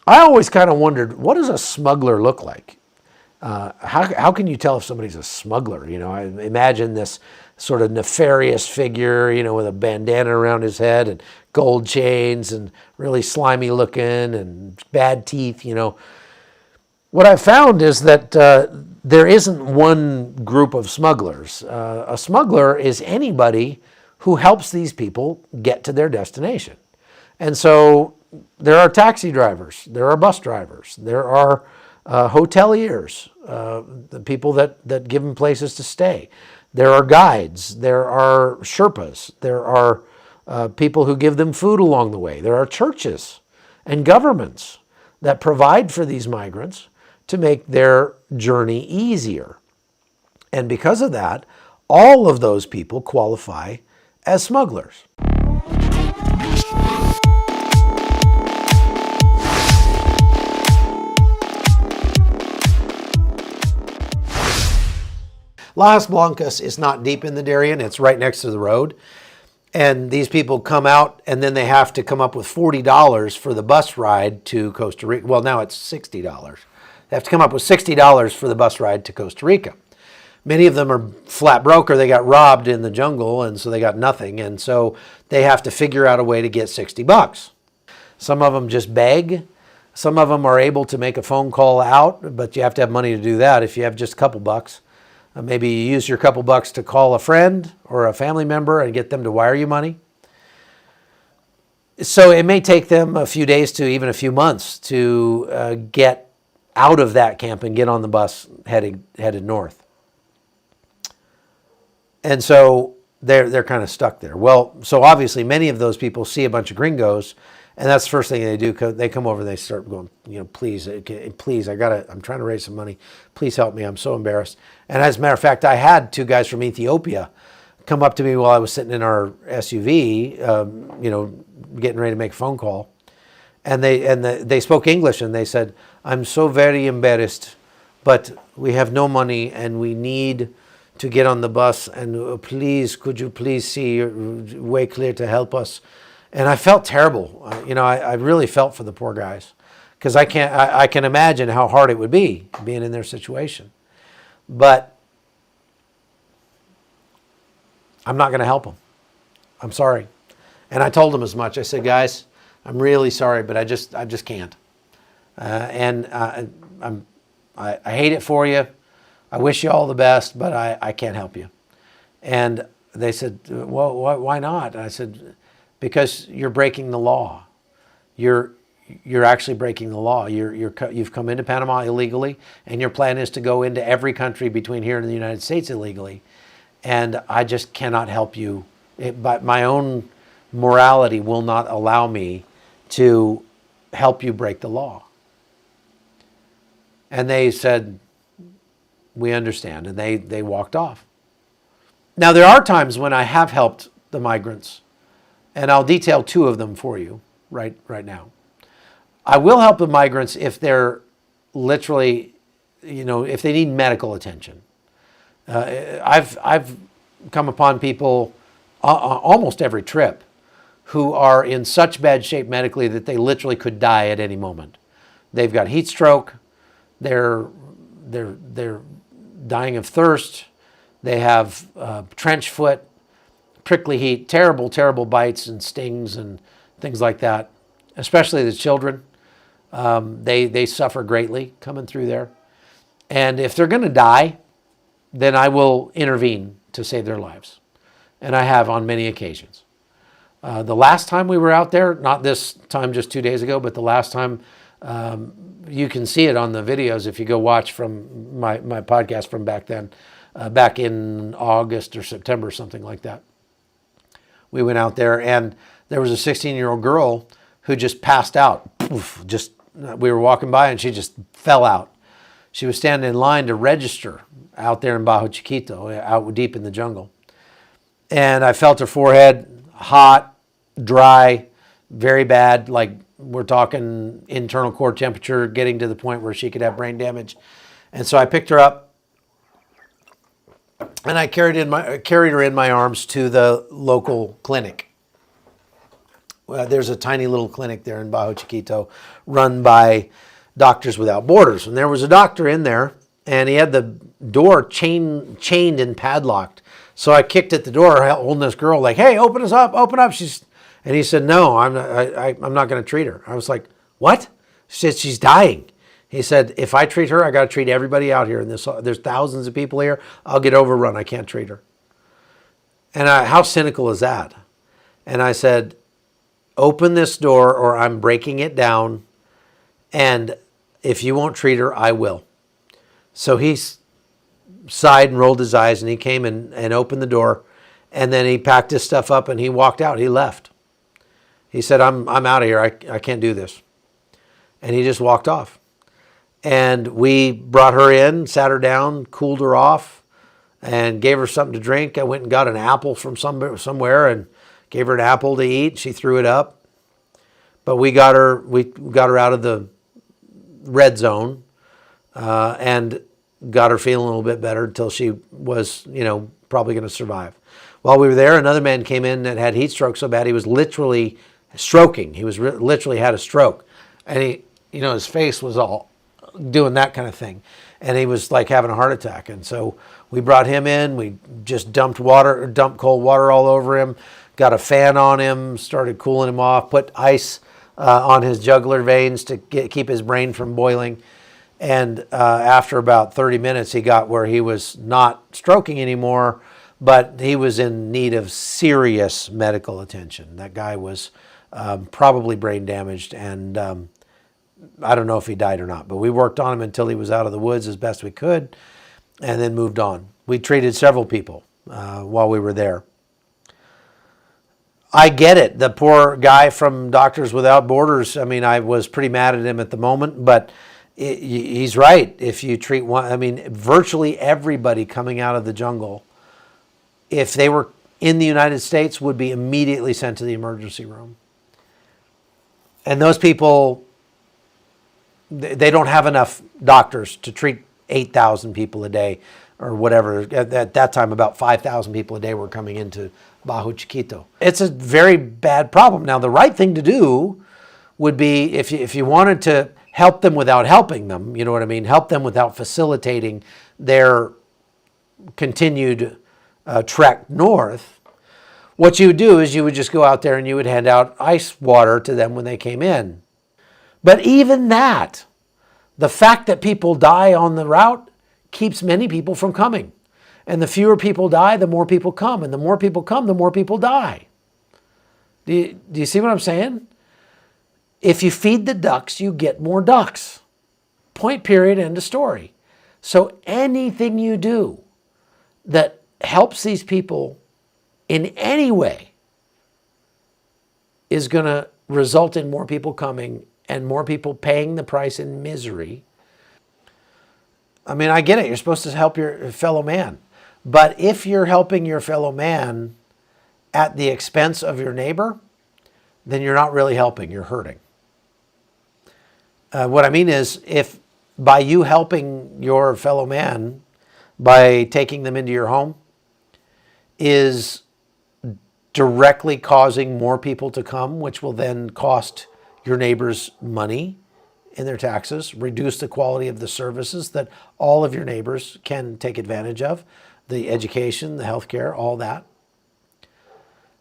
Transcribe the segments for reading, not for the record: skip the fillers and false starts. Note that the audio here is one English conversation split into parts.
I always kind of wondered, what does a smuggler look like? How can you tell if somebody's a smuggler? You know, I imagine this sort of nefarious figure, you know, with a bandana around his head and gold chains and really slimy looking and bad teeth, you know. What I've found is that there isn't one group of smugglers. A smuggler is anybody who helps these people get to their destination. And so there are taxi drivers, there are bus drivers, there are hoteliers, the people that give them places to stay. There are guides, there are Sherpas, there are people who give them food along the way. There are churches and governments that provide for these migrants to make their journey easier. And because of that, all of those people qualify as smugglers. Las Blancas is not deep in the Darien. It's right next to the road. And these people come out and then they have to come up with $40 for the bus ride to Costa Rica. Well, now it's $60. They have to come up with $60 for the bus ride to Costa Rica. Many of them are flat broke or they got robbed in the jungle and so they got nothing. And so they have to figure out a way to get $60. Some of them just beg. Some of them are able to make a phone call out, but you have to have money to do that if you have just a couple bucks. Maybe you use your couple bucks to call a friend or a family member and get them to wire you money. So it may take them a few days to even a few months to get out of that camp and get on the bus headed north. And so they're kind of stuck there. Well, so obviously many of those people see a bunch of gringos, and that's the first thing they do. They come over and they start going, you know, please, I'm trying to raise some money. Please help me. I'm so embarrassed. And as a matter of fact, I had two guys from Ethiopia come up to me while I was sitting in our SUV, you know, getting ready to make a phone call. And they spoke English and they said, I'm so very embarrassed, but we have no money and we need to get on the bus, and please, could you please see your way clear to help us? And I felt terrible. You know, I really felt for the poor guys because I can imagine how hard it would be being in their situation. But I'm not going to help them. I'm sorry. And I told them as much. I said, guys, I'm really sorry, but I just can't. I hate it for you. I wish you all the best, but I can't help you. And they said, well, why not? And I said, because you're breaking the law. You're actually breaking the law. You've come into Panama illegally, and your plan is to go into every country between here and the United States illegally. And I just cannot help you. But my own morality will not allow me to help you break the law. And they said, we understand. And they walked off. Now, there are times when I have helped the migrants, and I'll detail two of them for you right now. I will help the migrants if they're literally, you know, if they need medical attention. I've come upon people almost every trip who are in such bad shape medically that they literally could die at any moment. They've got heat stroke. They're dying of thirst. They have trench foot, prickly heat, terrible bites and stings and things like that. Especially the children, they suffer greatly coming through there. And if they're going to die, then I will intervene to save their lives. And I have on many occasions. The last time we were out there, not this time just 2 days ago, but the last time, you can see it on the videos if you go watch from my podcast from back then, back in August or September, something like that. We went out there and there was a 16-year-old girl who just passed out. We were walking by and she just fell out. She was standing in line to register out there in Bajo Chiquito, out deep in the jungle. And I felt her forehead, hot, dry, very bad, like we're talking internal core temperature, getting to the point where she could have brain damage. And so I picked her up and I carried her in my arms to the local clinic. there's a tiny little clinic there in Bajo Chiquito run by Doctors Without Borders. And there was a doctor in there, and he had the door chained and padlocked. So I kicked at the door, holding this girl, like, "Hey, open us up, open up." And he said, "No, I'm not going to treat her." I was like, "What?" She said, "She's dying." He said, "If I treat her, I got to treat everybody out here. And there's thousands of people here. I'll get overrun. I can't treat her." And how cynical is that? And I said, "Open this door or I'm breaking it down. And if you won't treat her, I will." So he sighed and rolled his eyes, and he came and opened the door. And then he packed his stuff up and he walked out. He left. He said, I'm out of here. I can't do this." And he just walked off. And we brought her in, sat her down, cooled her off, and gave her something to drink. I went and got an apple from somewhere and gave her an apple to eat. She threw it up. But we got her out of the red zone and got her feeling a little bit better until she was, probably going to survive. While we were there, another man came in that had heat stroke so bad he was literally stroking. He was literally had a stroke. And his face was all doing that kind of thing. And he was like having a heart attack. And so we brought him in. We just dumped cold water all over him, got a fan on him, started cooling him off, put ice on his jugular veins to keep his brain from boiling. And after about 30 minutes, he got where he was not stroking anymore, but he was in need of serious medical attention. That guy was probably brain damaged, and I don't know if he died or not, but we worked on him until he was out of the woods as best we could, and then moved on. We treated several people while we were there. I get it. The poor guy from Doctors Without Borders, I was pretty mad at him at the moment, but he's right. If you treat virtually everybody coming out of the jungle, if they were in the United States, would be immediately sent to the emergency room. And those people, they don't have enough doctors to treat 8,000 people a day or whatever. At that time, about 5,000 people a day were coming into Bajo Chiquito. It's a very bad problem. Now, the right thing to do would be, if you wanted to help them without helping them, you know what I mean? Help them without facilitating their continued trek north. What you would do is you would just go out there and you would hand out ice water to them when they came in. But even that, the fact that people die on the route keeps many people from coming. And the fewer people die, the more people come. And the more people come, the more people die. Do you see what I'm saying? If you feed the ducks, you get more ducks. Point, period, end of story. So anything you do that helps these people in any way is going to result in more people coming and more people paying the price in misery. I get it. You're supposed to help your fellow man. But if you're helping your fellow man at the expense of your neighbor, then you're not really helping, you're hurting. What I mean is, if by you helping your fellow man by taking them into your home is directly causing more people to come, which will then cost your neighbors money in their taxes, reduce the quality of the services that all of your neighbors can take advantage of, the education, the healthcare, all that,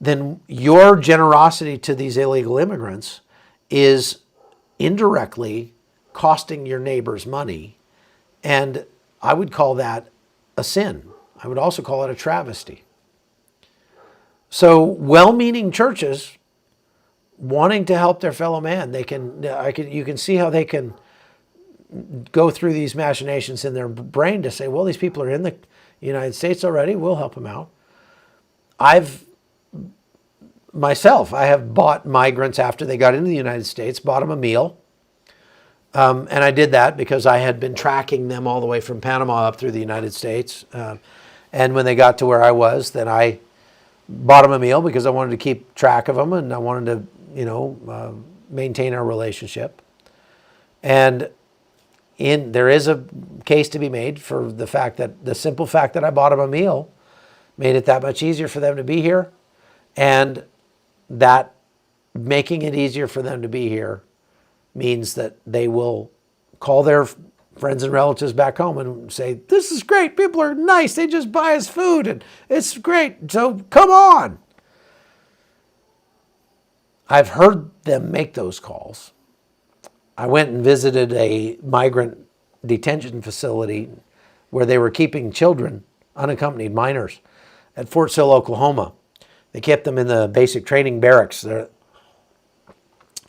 then your generosity to these illegal immigrants is indirectly costing your neighbors money. And I would call that a sin. I would also call it a travesty. So well-meaning churches wanting to help their fellow man, you can see how they can go through these machinations in their brain to say, well, these people are in the United States already, we'll help them out. I have bought migrants after they got into the United States, bought them a meal. And I did that because I had been tracking them all the way from Panama up through the United States. And when they got to where I was, then I bought them a meal because I wanted to keep track of them and I wanted to, maintain our relationship. And there is a case to be made for the simple fact that I bought them a meal made it that much easier for them to be here. And that making it easier for them to be here means that they will call their friends and relatives back home and say, this is great. People are nice. They just buy us food and it's great. So come on. I've heard them make those calls. I went and visited a migrant detention facility where they were keeping children, unaccompanied minors, at Fort Sill, Oklahoma. They kept them in the basic training barracks. They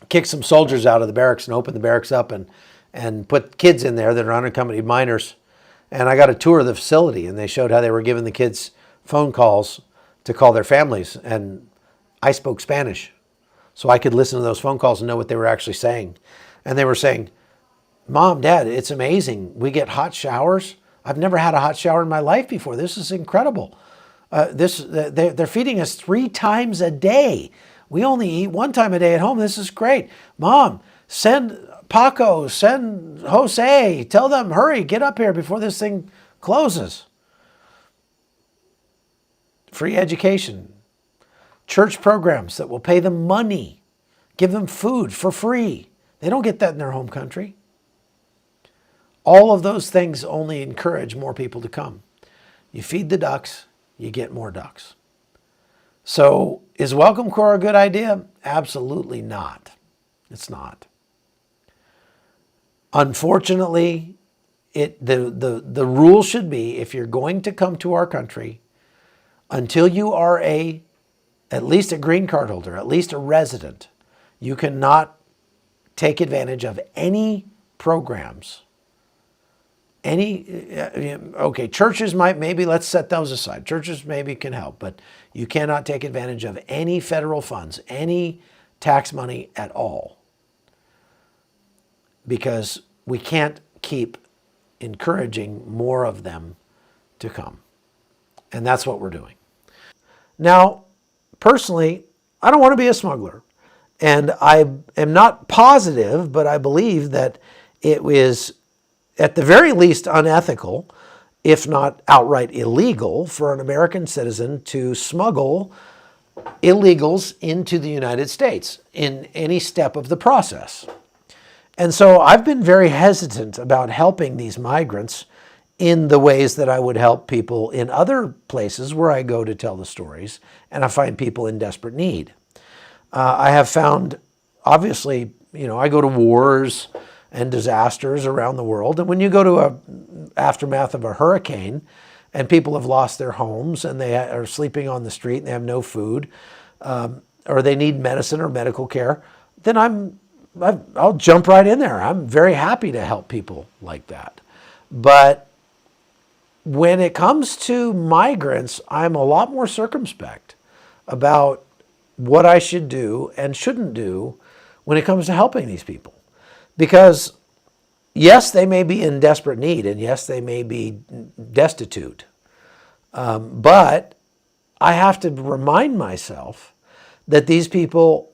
kicked some soldiers out of the barracks and opened the barracks up and put kids in there that are unaccompanied minors. And I got a tour of the facility, and they showed how they were giving the kids phone calls to call their families. And I spoke Spanish, so I could listen to those phone calls and know what they were actually saying. And they were saying, Mom, Dad, it's amazing. We get hot showers. I've never had a hot shower in my life before. This is incredible. They're feeding us 3 times a day. We only eat 1 time a day at home. This is great. Mom, send Paco, send Jose. Tell them, hurry, get up here before this thing closes. Free education. Church programs that will pay them money. Give them food for free. They don't get that in their home country. All of those things only encourage more people to come. You feed the ducks, you get more ducks. So is Welcome Corps a good idea? Absolutely not. It's not. Unfortunately, the rule should be, if you're going to come to our country, until you are at least a green card holder, at least a resident, you cannot take advantage of any programs. Okay, churches maybe let's set those aside. Churches maybe can help, but you cannot take advantage of any federal funds, any tax money at all, because we can't keep encouraging more of them to come. And that's what we're doing. Now, personally, I don't want to be a smuggler. And I am not positive, but I believe that it is at the very least unethical, if not outright illegal, for an American citizen to smuggle illegals into the United States in any step of the process. And so I've been very hesitant about helping these migrants in the ways that I would help people in other places where I go to tell the stories and I find people in desperate need. I have found, obviously, I go to wars and disasters around the world. And when you go to an aftermath of a hurricane and people have lost their homes and they are sleeping on the street and they have no food, or they need medicine or medical care, then I'll jump right in there. I'm very happy to help people like that. But when it comes to migrants, I'm a lot more circumspect about what I should do and shouldn't do when it comes to helping these people. Because yes, they may be in desperate need, and yes, they may be destitute. But I have to remind myself that these people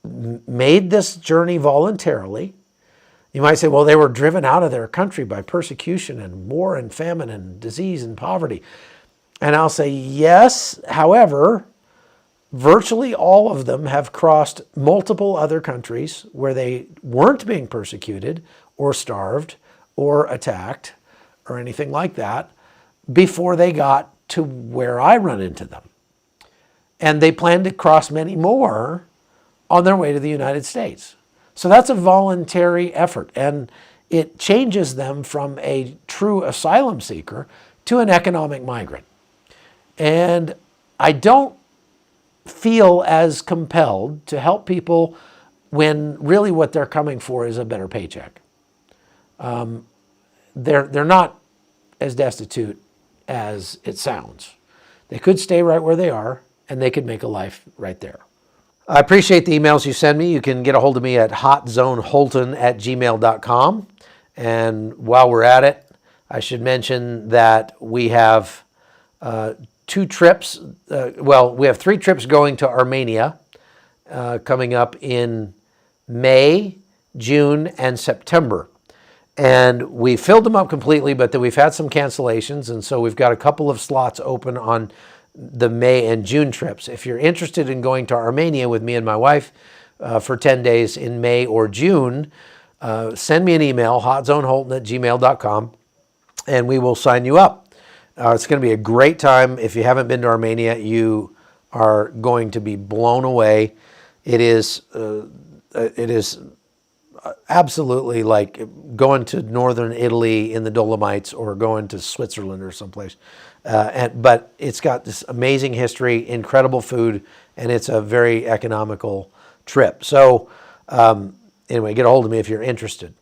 made this journey voluntarily. You might say, well, they were driven out of their country by persecution and war and famine and disease and poverty. And I'll say, yes, however, virtually all of them have crossed multiple other countries where they weren't being persecuted or starved or attacked or anything like that before they got to where I run into them. And they plan to cross many more on their way to the United States. So that's a voluntary effort, and it changes them from a true asylum seeker to an economic migrant. And I don't feel as compelled to help people when really what they're coming for is a better paycheck. They're not as destitute as it sounds. They could stay right where they are, and they could make a life right there. I appreciate the emails you send me. You can get a hold of me at hotzoneholton@gmail.com. And while we're at it, I should mention that we have 2 trips. We have 3 trips going to Armenia coming up in May, June, and September. And we filled them up completely, but then we've had some cancellations. And so we've got a couple of slots open on the May and June trips. If you're interested in going to Armenia with me and my wife for 10 days in May or June, send me an email, hotzoneholton@gmail.com, and we will sign you up. It's going to be a great time. If you haven't been to Armenia, you are going to be blown away. It is absolutely like going to northern Italy in the Dolomites or going to Switzerland or someplace. But it's got this amazing history, incredible food, and it's a very economical trip. So anyway, get a hold of me if you're interested.